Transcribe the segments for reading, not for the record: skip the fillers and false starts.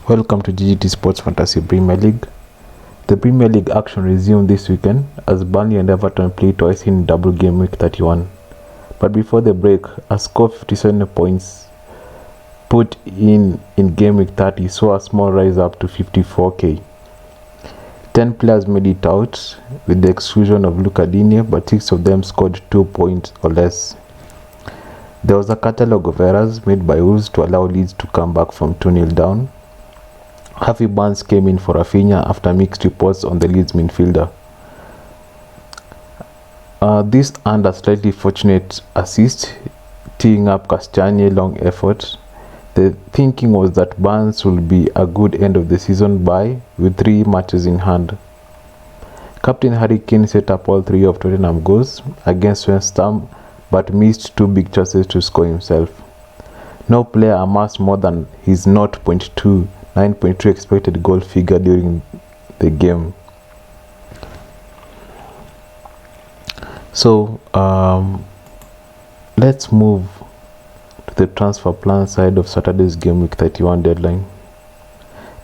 Welcome to GGT Sports Fantasy Premier League. The Premier League action resumed this weekend as Burnley and Everton played twice in double game week 31. But before the break, a score of 57 points put in game week 30 saw a small rise up to 54k. 10 players made it out with the exclusion of Luca Digne, but 6 of them scored 2 points or less. There was a catalogue of errors made by Wolves to allow Leeds to come back from 2-0 down. Harvey Barnes came in for Rafinha after mixed reports on the Leeds midfielder. This earned a slightly fortunate assist, teeing up Castagne long effort. The thinking was that Barnes will be a good end of the season buy with 3 matches in hand. Captain Harry Kane set up all 3 of Tottenham goals against West Ham, but missed 2 big chances to score himself. No player amassed more than his 9.2 expected goal figure during the game. So let's move to the transfer plan side of Saturday's game week 31 deadline.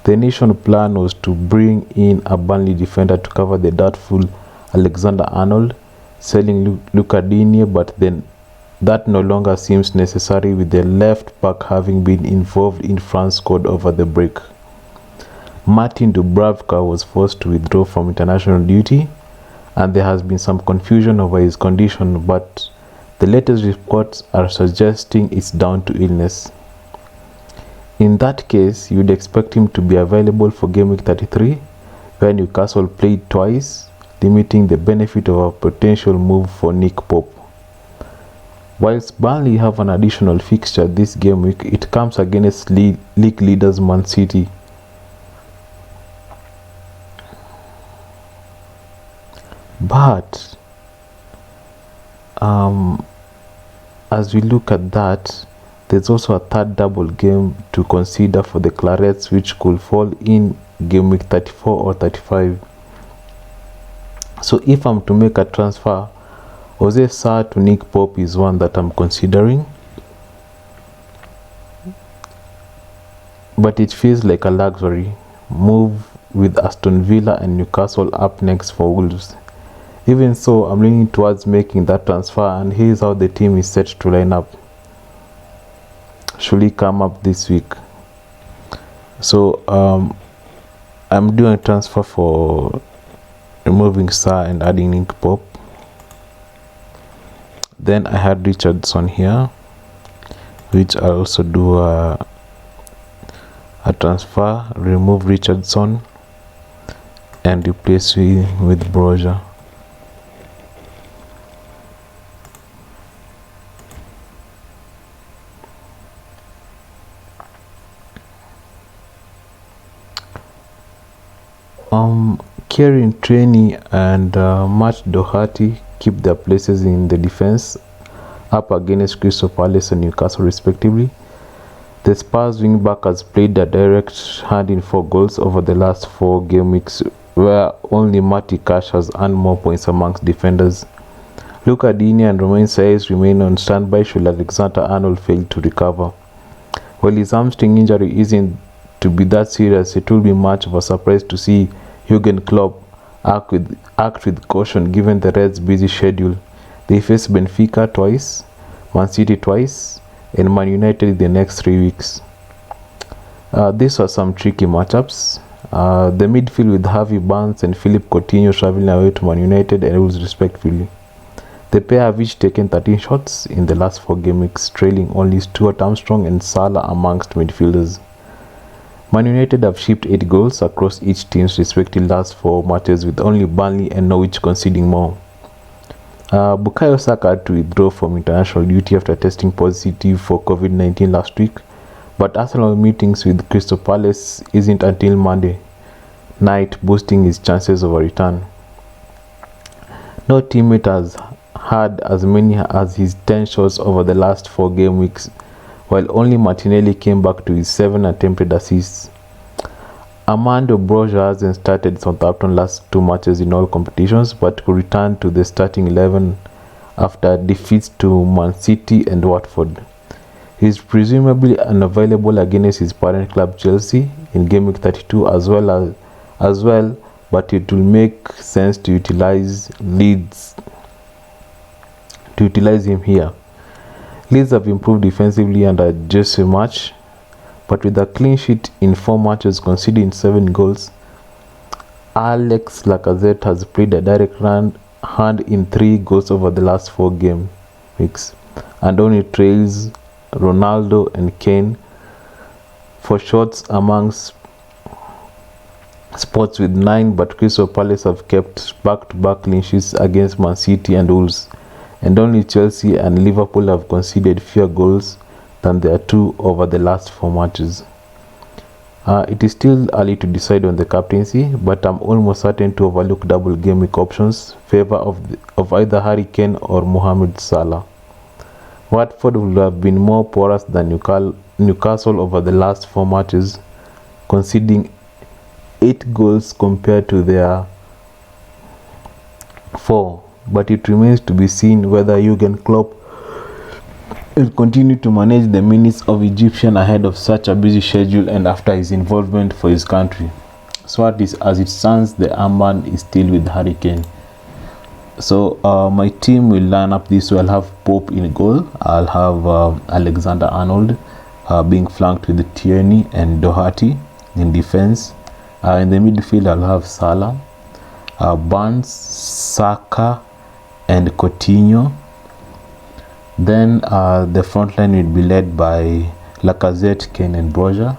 The initial plan was to bring in a Burnley defender to cover the doubtful Alexander Arnold, selling Luca Digne, but then that no longer seems necessary with the left back having been involved in France squad over the break. Martin Dubravka was forced to withdraw from international duty, and there has been some confusion over his condition, but the latest reports are suggesting it's down to illness. In that case, you'd expect him to be available for game week 33, where Newcastle played twice, limiting the benefit of a potential move for Nick Pope. Whilst Burnley have an additional fixture this game week, it comes against league leaders Man City. But as we look at that, there's also a third double game to consider for the Clarets, which could fall in game week 34 or 35. So if I'm to make a transfer, Jose Sarr to Nick Pope is one that I'm considering, but it feels like a luxury move with Aston Villa and Newcastle up next for Wolves. Even so, I'm leaning towards making that transfer, and here's how the team is set to line up. Should he come up this week? So I'm doing a transfer for removing Sarr and adding Nick Pope. Then I had Richardson here, which I also do a transfer, remove Richardson and replace him with Broja. Kieran Tierney and Matt Doherty keep their places in the defense up against Crystal Palace and Newcastle respectively. The Spurs wingback has played a direct hand in 4 goals over the last 4 game weeks, where only Matty Cash has earned more points amongst defenders. Luca Digne and Romain Saez remain on standby should Alexander Arnold fail to recover. While his hamstring injury isn't to be that serious, it will be much of a surprise to see Jurgen Klopp act with caution given the Reds' busy schedule. They face Benfica twice, Man City twice, and Man United in the next 3 weeks. These are some tricky matchups. The midfield with Harvey Barnes and Philippe Coutinho traveling away to Man United and Wolves respectively. The pair have each taken 13 shots in the last 4 game weeks, trailing only Stuart Armstrong and Salah amongst midfielders. Man United have shipped 8 goals across each team's respective last 4 matches, with only Burnley and Norwich conceding more. Bukayo Saka had to withdraw from international duty after testing positive for COVID-19 last week, but Arsenal meetings with Crystal Palace isn't until Monday night, boosting his chances of a return. No teammate has had as many as his 10 shots over the last 4 game weeks, while only Martinelli came back to his 7 attempted assists. Armando Broja hasn't started Southampton last 2 matches in all competitions, but could return to the starting 11 after defeats to Man City and Watford. He is presumably unavailable against his parent club Chelsea in game week 32 as well, but it will make sense to utilize him here. Leeds have improved defensively under Jesse March, but with a clean sheet in 4 matches, conceding 7 goals, Alex Lacazette has played a direct hand in 3 goals over the last 4 game weeks, and only trails Ronaldo and Kane for shots amongst spots with 9, but Crystal Palace have kept back-to-back clean sheets against Man City and Wolves, and only Chelsea and Liverpool have conceded fewer goals than their 2 over the last 4 matches. It is still early to decide on the captaincy, but I'm almost certain to overlook double game week options favor of either Harry Kane or Mohamed Salah. Watford would have been more porous than Newcastle over the last 4 matches, conceding 8 goals compared to their 4, but it remains to be seen whether Jurgen Klopp will continue to manage the minutes of Egyptian ahead of such a busy schedule and after his involvement for his country. So as it stands, the armband is still with Harry Kane. So my team will line up this way. I'll have Pope in goal. I'll have Alexander Arnold being flanked with Tierney and Doherty in defense. In the midfield, I'll have Salah, Barnes, Saka, and Coutinho. Then the front line will be led by Lacazette, Kane, and Broja.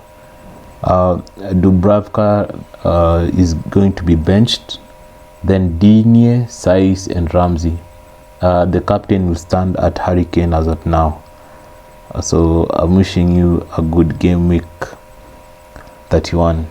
Dubravka is going to be benched. Then Digne, Saiss, and Ramsey. The captain will stand at Harry Kane as of now. So I'm wishing you a good game week 31.